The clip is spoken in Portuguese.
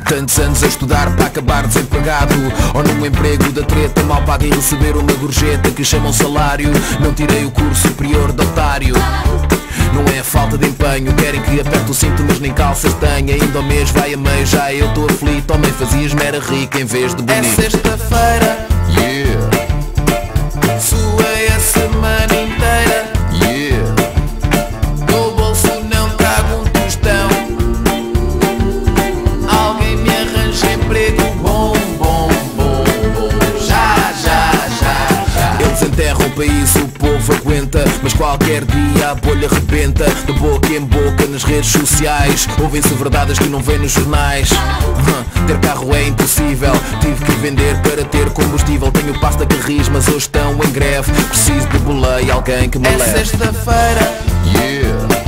Tantos anos a estudar para acabar desempregado, ou num emprego da treta mal paga e receber uma gorjeta que chamam salário. Não tirei o curso superior de otário. Não é falta de empenho, querem que aperte o cinto mas nem calças tenho. Ainda ao mês vai a meio, já eu estou aflito. Homem, fazias-me era rico em vez de bonito. É sexta-feira, Yeah, suei a semana inteira. yeah. No bolso não trago um tostão. Alguém me arranja emprego bom, bom, bom, bom. Já, já, já, já. Eles enterram o país, o povo aguenta, mas qualquer dia a bolha rebenta. De boca em boca nas redes sociais ouvem-se verdades que não vêem nos jornais. Ter carro é impossível, tive que vender para ter combustível. Tenho pasta Carris, mas hoje estão em greve. Preciso de boleia, alguém que me É leve. sexta-feira, Yeah,